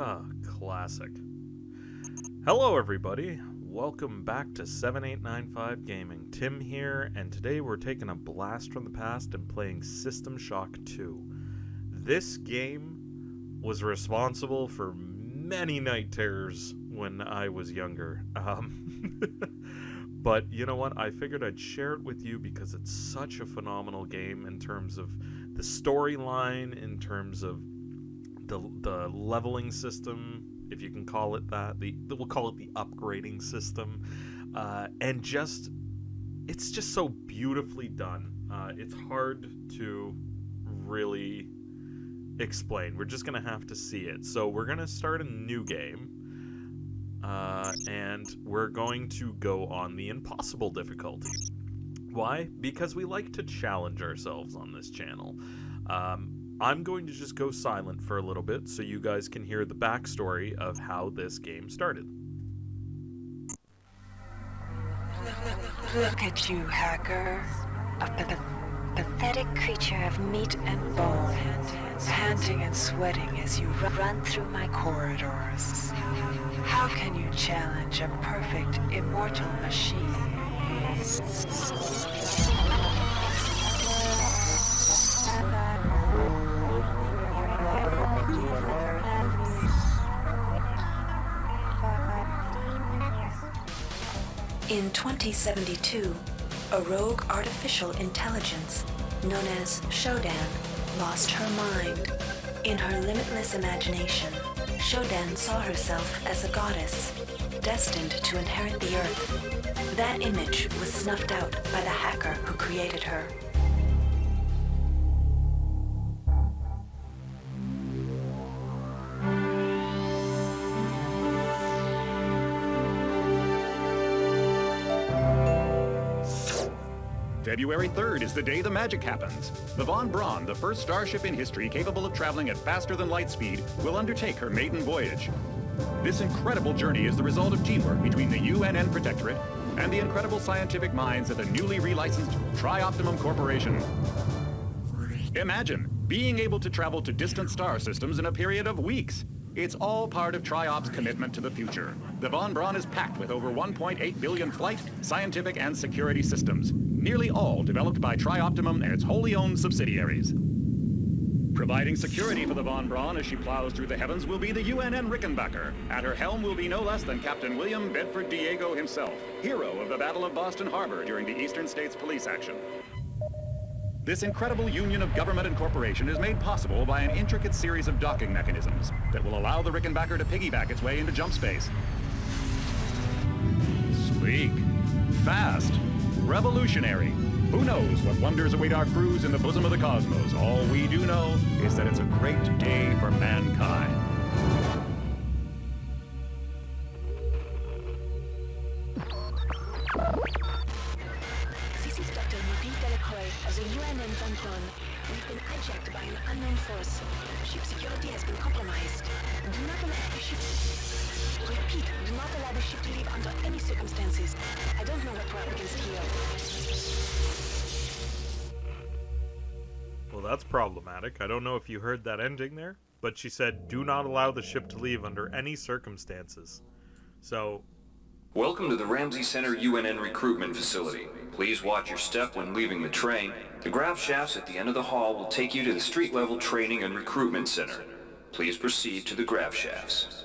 Ah, classic. Hello, everybody. Welcome back to 7895 Gaming. Tim here, and today we're taking a blast from the past and playing System Shock 2. This game was responsible for many night terrors when I was younger. But you know what? I figured I'd share it with you because it's such a phenomenal game in terms of the storyline, in terms of the leveling system, if you can call it that. We'll call it the upgrading system, and it's just so beautifully done. It's hard to really explain. We're just gonna have to see it. So we're gonna start a new game, and we're going to go on the impossible difficulty. Why? Because we like to challenge ourselves on this channel. I'm going to just go silent for a little bit so you guys can hear the backstory of how this game started. Look at you, hacker. A pathetic creature of meat and bone, panting and sweating as you run through my corridors. How can you challenge a perfect, immortal machine? In 2072, a rogue artificial intelligence known as Shodan lost her mind. In her limitless imagination, Shodan saw herself as a goddess, destined to inherit the earth. That image was snuffed out by the hacker who created her. February 3rd is the day the magic happens. The Von Braun, the first starship in history capable of traveling at faster than light speed, will undertake her maiden voyage. This incredible journey is the result of teamwork between the UNN Protectorate and the incredible scientific minds at the newly relicensed Tri-Optimum Corporation. Imagine being able to travel to distant star systems in a period of weeks. It's all part of Tri-Op's commitment to the future. The Von Braun is packed with over 1.8 billion flight, scientific, and security systems, nearly all developed by Tri-Optimum and its wholly owned subsidiaries. Providing security for the Von Braun as she plows through the heavens will be the UNN Rickenbacker. At her helm will be no less than Captain William Bedford Diego himself, hero of the Battle of Boston Harbor during the Eastern States Police action. This incredible union of government and corporation is made possible by an intricate series of docking mechanisms that will allow the Rickenbacker to piggyback its way into jump space. Sleek, fast, revolutionary. Who knows what wonders await our crews in the bosom of the cosmos? All we do know is that it's a great day for mankind. As a UNN Von Braun, we've been hijacked by an unknown force. Ship security has been compromised. Do not allow the ship... Repeat, do not allow the ship to leave under any circumstances. I don't know what we're up against here. Well, that's problematic. I don't know if you heard that ending there, but she said, do not allow the ship to leave under any circumstances. So... Welcome to the Ramsey Center UNN recruitment facility. Please watch your step when leaving the train. The grav shafts at the end of the hall will take you to the street-level training and recruitment center. Please proceed to the grav shafts.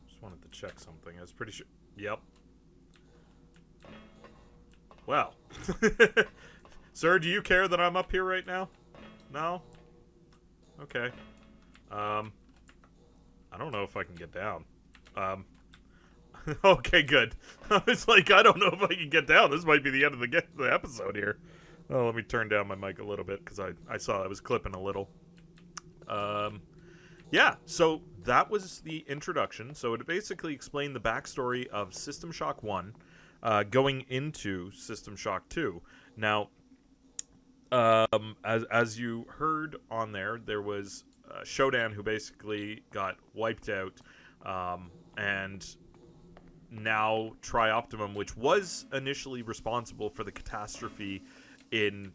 Just wanted to check something. I was pretty sure... Yep. Well. Sir, do you care that I'm up here right now? No? Okay. I don't know if I can get down. Okay, good. I was like, I don't know if I can get down. This might be the end of the episode here. Oh, let me turn down my mic a little bit, because I saw I was clipping a little. Yeah, so that was the introduction. So it basically explained the backstory of System Shock 1 going into System Shock 2. Now, as you heard on there was Shodan who basically got wiped out, and now Tri-Optimum, which was initially responsible for the catastrophe in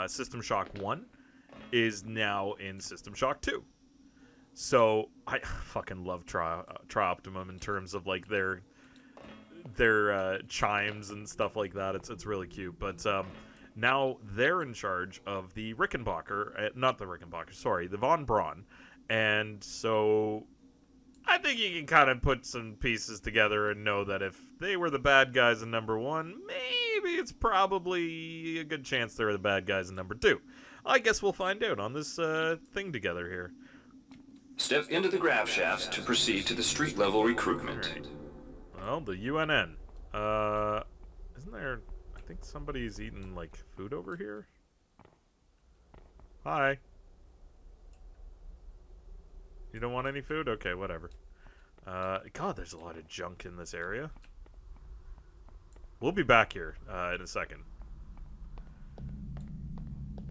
System Shock 1 is now in System Shock 2. So I fucking love Tri-Optimum in terms of like their chimes and stuff like that. It's really cute. But now they're in charge of the Rickenbacker, not the Rickenbacker, sorry, the Von Braun. And so I think you can kind of put some pieces together and know that if they were the bad guys in number 1, maybe it's probably a good chance they're the bad guys in number 2. I guess we'll find out on this thing together here. Step into the grav shafts to proceed to the street-level recruitment. Right. Well, the UNN. Isn't there... I think somebody's eating, like, food over here? Hi. You don't want any food? Okay, whatever. God, there's a lot of junk in this area. We'll be back here in a second.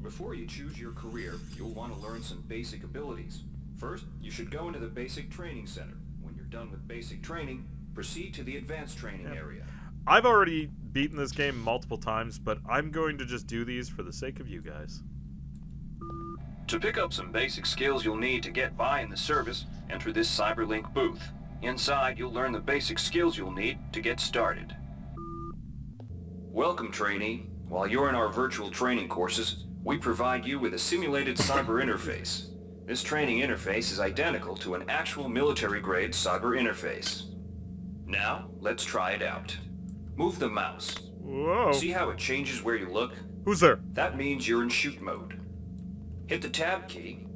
Before you choose your career, you'll want to learn some basic abilities. First, you should go into the Basic Training Center. When you're done with basic training, proceed to the Advanced Training area. I've already beaten this game multiple times, but I'm going to just do these for the sake of you guys. To pick up some basic skills you'll need to get by in the service, enter this CyberLink booth. Inside, you'll learn the basic skills you'll need to get started. Welcome, trainee. While you're in our virtual training courses, we provide you with a simulated cyber interface. This training interface is identical to an actual military-grade cyber interface. Now, let's try it out. Move the mouse. Whoa. See how it changes where you look? Who's there? That means you're in shoot mode. Hit the tab key.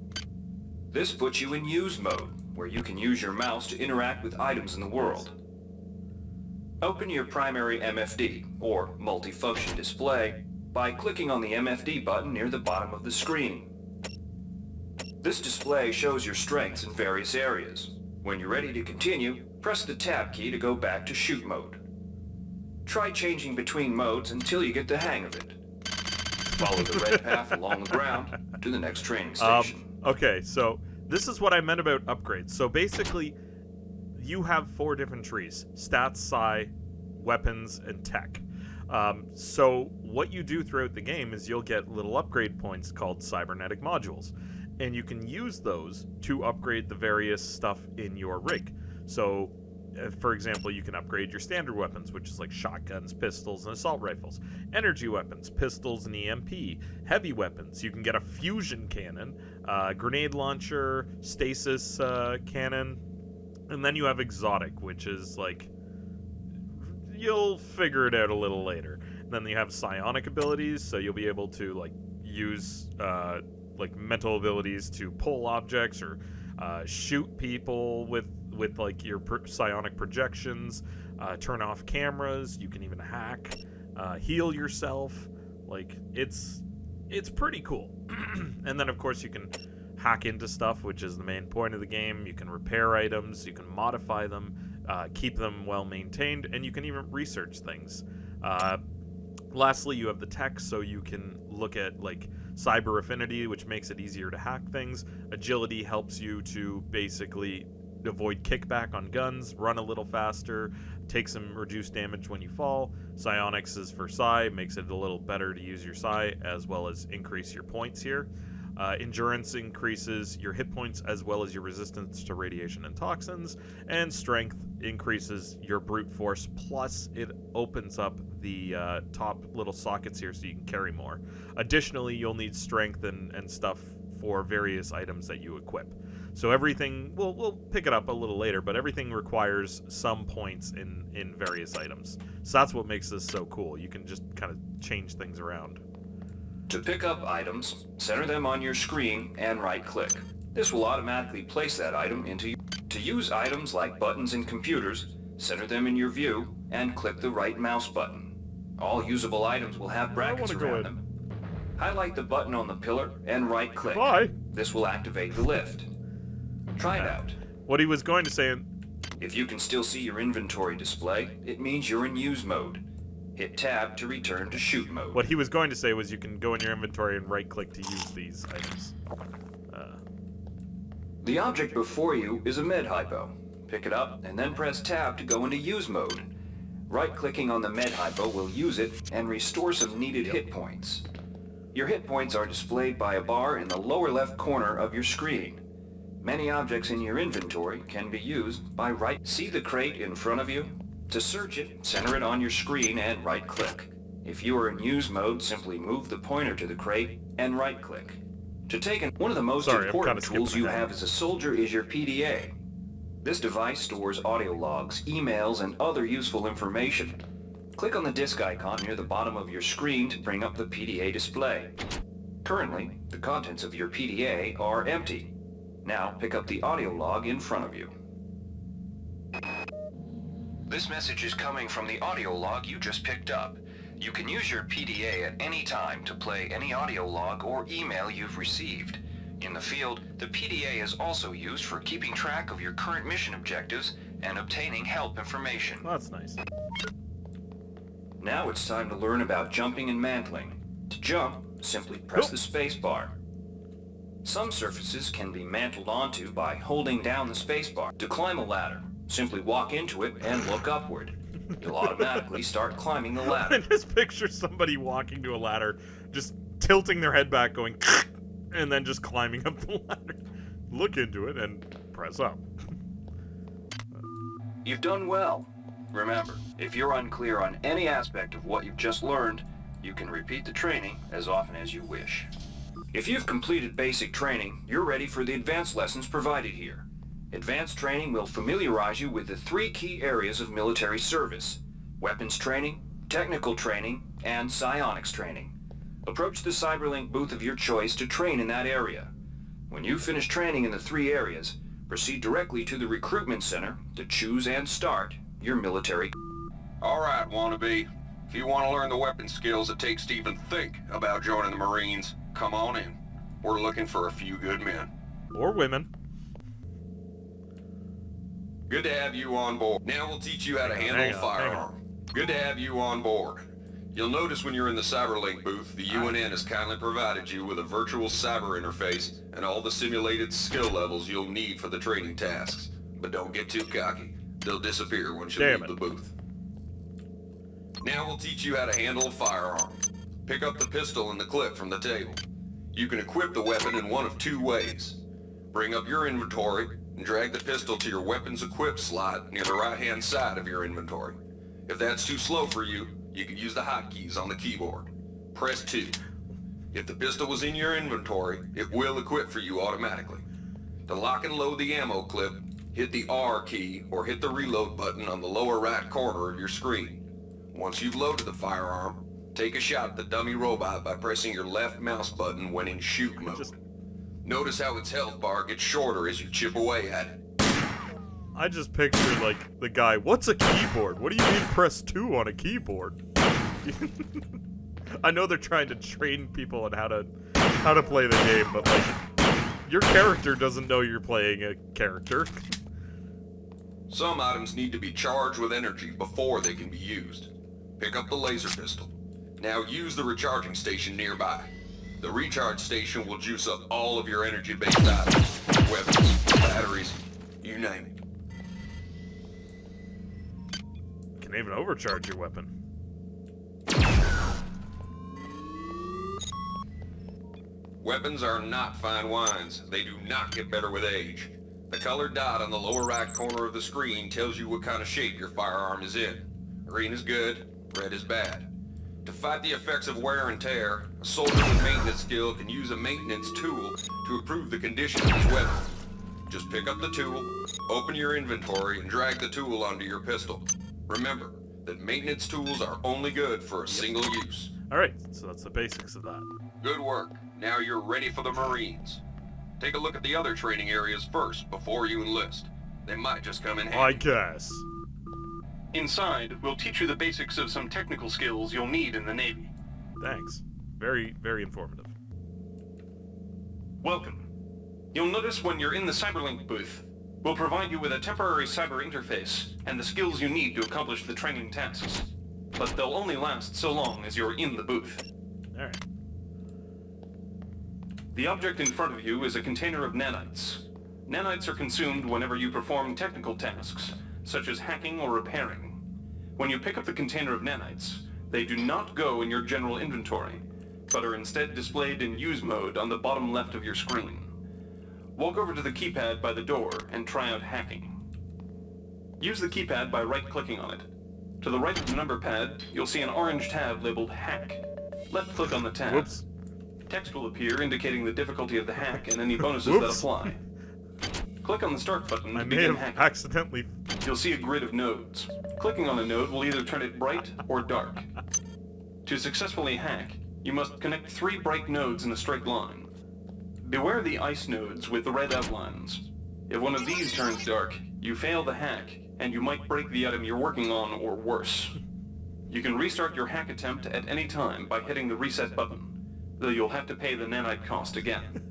This puts you in use mode, where you can use your mouse to interact with items in the world. Open your primary MFD, or multifunction display, by clicking on the MFD button near the bottom of the screen. This display shows your strengths in various areas. When you're ready to continue, press the tab key to go back to shoot mode. Try changing between modes until you get the hang of it. Follow the red path along the ground to the next training station. Okay, so this is what I meant about upgrades. So basically, you have 4 different trees: stats, psi, weapons, and tech. So what you do throughout the game is you'll get little upgrade points called cybernetic modules, and you can use those to upgrade the various stuff in your rig. So, for example, you can upgrade your standard weapons, which is like shotguns, pistols, and assault rifles. Energy weapons, pistols and EMP. Heavy weapons, you can get a fusion cannon, grenade launcher, stasis cannon, and then you have exotic, which is like... you'll figure it out a little later. And then you have psionic abilities, so you'll be able to like use like mental abilities to pull objects or shoot people with like your psionic projections, turn off cameras. You can even hack, heal yourself. Like it's pretty cool. And then of course you can hack into stuff, which is the main point of the game. You can repair items, you can modify them, keep them well maintained, and you can even research things. Lastly, you have the tech, so you can look at like cyber affinity, which makes it easier to hack things. Agility helps you to basically avoid kickback on guns, run a little faster, take some reduced damage when you fall. Psionics is for psi, makes it a little better to use your psi, as well as increase your points here. Endurance increases your hit points as well as your resistance to radiation and toxins, and strength increases your brute force, plus it opens up the top little sockets here so you can carry more. Additionally, you'll need strength and stuff for various items that you equip. So everything, we'll pick it up a little later, but everything requires some points in various items. So that's what makes this so cool. You can just kind of change things around. To pick up items, center them on your screen and right-click. This will automatically place that item into you. To use items like buttons in computers, center them in your view and click the right mouse button. All usable items will have brackets around them. Highlight the button on the pillar and right-click. Goodbye. This will activate the lift. Try it out. What he was going to say... If you can still see your inventory display, it means you're in use mode. Hit tab to return to shoot mode. What he was going to say was you can go in your inventory and right-click to use these items. The object before you is a med hypo. Pick it up and then press tab to go into use mode. Right-clicking on the med hypo will use it and restore some needed hit points. Your hit points are displayed by a bar in the lower left corner of your screen. Many objects in your inventory can be used by See the crate in front of you? To search it, center it on your screen and right-click. If you are in use mode, simply move the pointer to the crate and right-click. To take one of the most important tools you have as a soldier is your PDA. This device stores audio logs, emails, and other useful information. Click on the disk icon near the bottom of your screen to bring up the PDA display. Currently, the contents of your PDA are empty. Now pick up the audio log in front of you. This message is coming from the audio log you just picked up. You can use your PDA at any time to play any audio log or email you've received. In the field, the PDA is also used for keeping track of your current mission objectives and obtaining help information. Well, that's nice. Now it's time to learn about jumping and mantling. To jump, simply press the space bar. Some surfaces can be mantled onto by holding down the space bar. To climb a ladder, simply walk into it and look upward. You'll automatically start climbing the ladder. I just picture somebody walking to a ladder, just tilting their head back, going, and then just climbing up the ladder. Look into it and press up. You've done well. Remember, if you're unclear on any aspect of what you've just learned, you can repeat the training as often as you wish. If you've completed basic training, you're ready for the advanced lessons provided here. Advanced training will familiarize you with the 3 key areas of military service: weapons training, technical training, and psionics training. Approach the Cyberlink booth of your choice to train in that area. When you finish training in the 3 areas, proceed directly to the recruitment center to choose and start your military. Alright, wannabe. If you want to learn the weapon skills it takes to even think about joining the Marines, come on in. We're looking for a few good men. Or women. Good to have you on board. Now we'll teach you how to handle a firearm. Good to have you on board. You'll notice when you're in the Cyberlink booth, the UNN has kindly provided you with a virtual cyber interface and all the simulated skill levels you'll need for the training tasks. But don't get too cocky. They'll disappear once you leave the booth. Now we'll teach you how to handle a firearm. Pick up the pistol and the clip from the table. You can equip the weapon in one of 2 ways. Bring up your inventory and drag the pistol to your weapons equip slot near the right-hand side of your inventory. If that's too slow for you, you can use the hotkeys on the keyboard. Press 2. If the pistol was in your inventory, it will equip for you automatically. To lock and load the ammo clip, hit the R key or hit the reload button on the lower right corner of your screen. Once you've loaded the firearm, take a shot at the dummy robot by pressing your left mouse button when in shoot mode. Notice how its health bar gets shorter as you chip away at it. I just picture, like, the guy, what's a keyboard? What do you mean press 2 on a keyboard? I know they're trying to train people on how to play the game, but, like, your character doesn't know you're playing a character. Some items need to be charged with energy before they can be used. Pick up the laser pistol. Now use the recharging station nearby. The recharge station will juice up all of your energy-based items, weapons, batteries, you name it. Can even overcharge your weapon. Weapons are not fine wines. They do not get better with age. The colored dot on the lower right corner of the screen tells you what kind of shape your firearm is in. Green is good, red is bad. To fight the effects of wear and tear, a soldier with maintenance skill can use a maintenance tool to improve the condition of his weapon. Just pick up the tool, open your inventory, and drag the tool onto your pistol. Remember that maintenance tools are only good for a single use. Alright, so that's the basics of that. Good work. Now you're ready for the Marines. Take a look at the other training areas first before you enlist. They might just come in handy. I guess. Inside, we'll teach you the basics of some technical skills you'll need in the Navy. Thanks. Very, very informative. Welcome. You'll notice when you're in the Cyberlink booth, we'll provide you with a temporary cyber interface and the skills you need to accomplish the training tasks. But they'll only last so long as you're in the booth. Alright. The object in front of you is a container of nanites. Nanites are consumed whenever you perform technical tasks, such as hacking or repairing. When you pick up the container of nanites, they do not go in your general inventory, but are instead displayed in use mode on the bottom left of your screen. Walk over to the keypad by the door and try out hacking. Use the keypad by right-clicking on it. To the right of the number pad, you'll see an orange tab labeled Hack. Left-click on the tab. Whoops. Text will appear indicating the difficulty of the hack and any bonuses that apply. Click on the Start button I to may begin have hacking. accidentally... You'll see a grid of nodes. Clicking on a node will either turn it bright or dark. To successfully hack, you must connect 3 bright nodes in a straight line. Beware the ice nodes with the red outlines. If one of these turns dark, you fail the hack, and you might break the item you're working on or worse. You can restart your hack attempt at any time by hitting the reset button, though you'll have to pay the nanite cost again.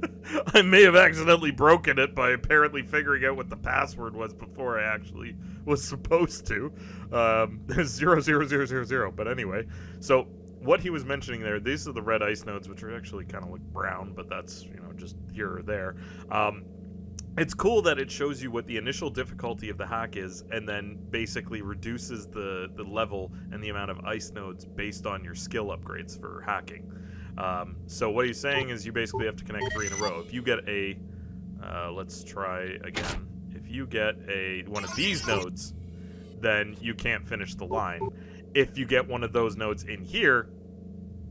I may have accidentally broken it by apparently figuring out what the password was before I actually was supposed to. 00000. But anyway, so what he was mentioning there, these are the red ice nodes, which are actually kind of like brown, but that's, you know, just here or there. It's cool that it shows you what the initial difficulty of the hack is, and then basically reduces the level and the amount of ice nodes based on your skill upgrades for hacking. So what he's saying is you basically have to connect 3 in a row. If you get a, let's try again. If you get one of these nodes, then you can't finish the line. If you get one of those nodes in here,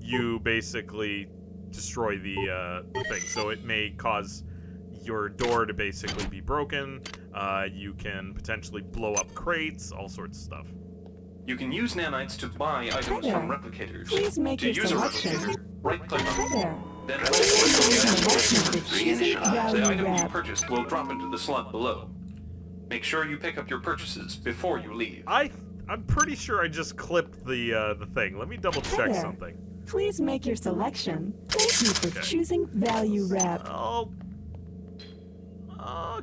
you basically destroy the thing. So it may cause your door to basically be broken. You can potentially blow up crates, all sorts of stuff. You can use nanites to buy items from replicators. Please make To your use a selection. replicator, right-click on it. There. Then right-click Choosing on the item. The value item you wrap. purchased will drop into the slot below. Make sure you pick up your purchases before you leave. I'm pretty sure I just clipped the thing. Let me double check there. something. Please make your selection. Thank you for Okay. choosing value wrap. I'll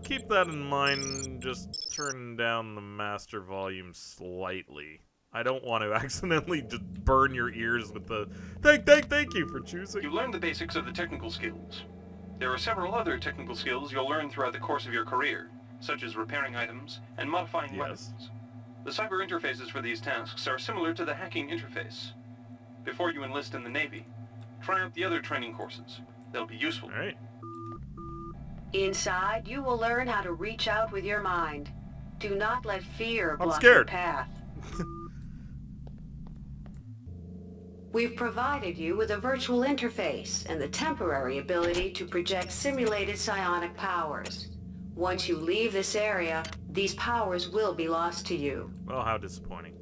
keep that in mind. Just turn down the master volume slightly. I don't want to accidentally just burn your ears with the thank you for choosing. You learned the basics of the technical skills. There are several other technical skills you'll learn throughout the course of your career, such as repairing items and modifying Yes. weapons. The cyber interfaces for these tasks are similar to the hacking interface. Before you enlist in the Navy, try out the other training courses. They'll be useful. All right. Inside, you will learn how to reach out with your mind. Do not let fear block scared. your path. We've provided you with a virtual interface and the temporary ability to project simulated psionic powers. Once you leave this area, these powers will be lost to you. Well, how disappointing.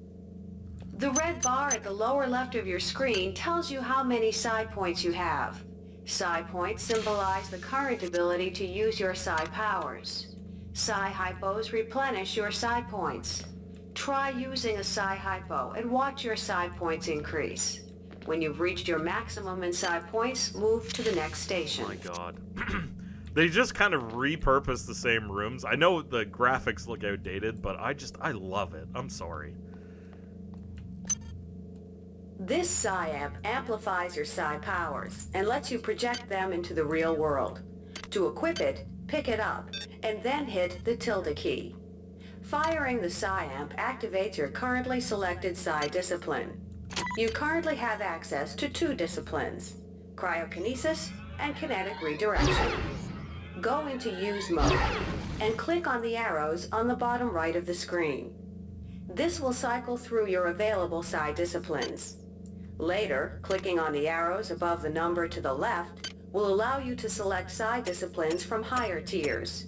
The red bar at the lower left of your screen tells you how many psi points you have. Psi points symbolize the current ability to use your psi powers. Psi hypos replenish your psi points. Try using a psi hypo and watch your psi points increase. When you've reached your maximum in psi points, move to the next station. Oh my god. They just kind of repurposed the same rooms. I know the graphics look outdated, but I love it. I'm sorry. This psi amp amplifies your psi powers and lets you project them into the real world. To equip it, pick it up, and then hit the tilde key. Firing the psi amp activates your currently selected psi discipline. You currently have access to 2 disciplines, cryokinesis and kinetic redirection. Go into use mode and click on the arrows on the bottom right of the screen. This will cycle through your available psi disciplines. Later, clicking on the arrows above the number to the left will allow you to select psi disciplines from higher tiers.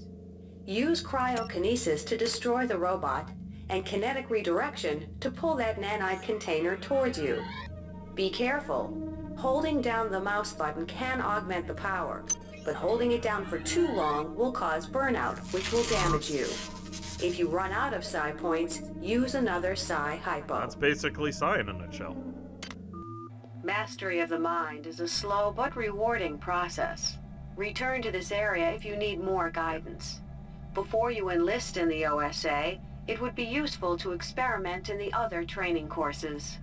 Use cryokinesis to destroy the robot and kinetic redirection to pull that nanite container towards you. Be careful. Holding down the mouse button can augment the power, but holding it down for too long will cause burnout, which will damage you. If you run out of psi points, use another psi hypo. That's basically Psi in a nutshell. Mastery of the mind is a slow but rewarding process. Return to this area if you need more guidance. Before you enlist in the OSA, it would be useful to experiment in the other training courses.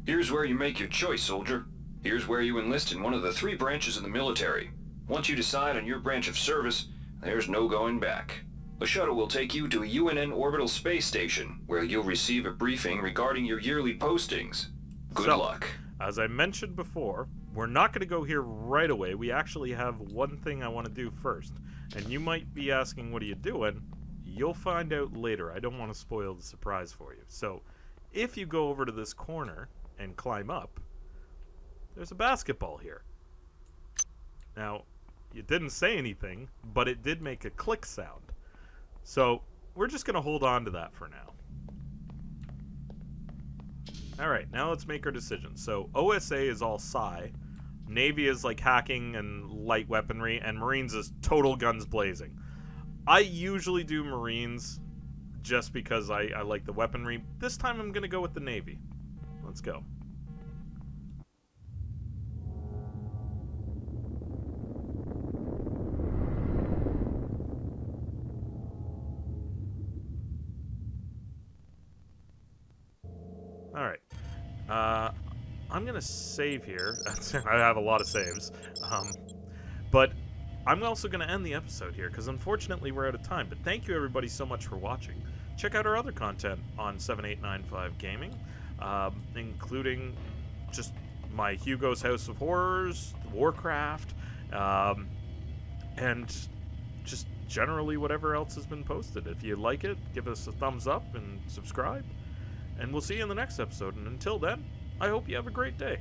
Here's where you make your choice, soldier. Here's where you enlist in one of the 3 branches of the military. Once you decide on your branch of service, there's no going back. The shuttle will take you to a UNN orbital space station, where you'll receive a briefing regarding your yearly postings. Good luck. As I mentioned before, we're not going to go here right away. We actually have one thing I want to do first. And you might be asking, what are you doing? You'll find out later. I don't want to spoil the surprise for you. So, if you go over to this corner and climb up, there's a basketball here. Now, it didn't say anything, but it did make a click sound. So, we're just going to hold on to that for now. Alright, now let's make our decision. So, OSA is all psi, Navy is like hacking and light weaponry, and Marines is total guns blazing. I usually do Marines just because I like the weaponry. This time I'm going to go with the Navy. Let's go. Alright. I'm going to save here. I have a lot of saves. But I'm also going to end the episode here, because unfortunately we're out of time. But thank you everybody so much for watching. Check out our other content on 7895 Gaming, including just my Hugo's House of Horrors, Warcraft, and just generally whatever else has been posted. If you like it, give us a thumbs up and subscribe. And we'll see you in the next episode. And until then, I hope you have a great day.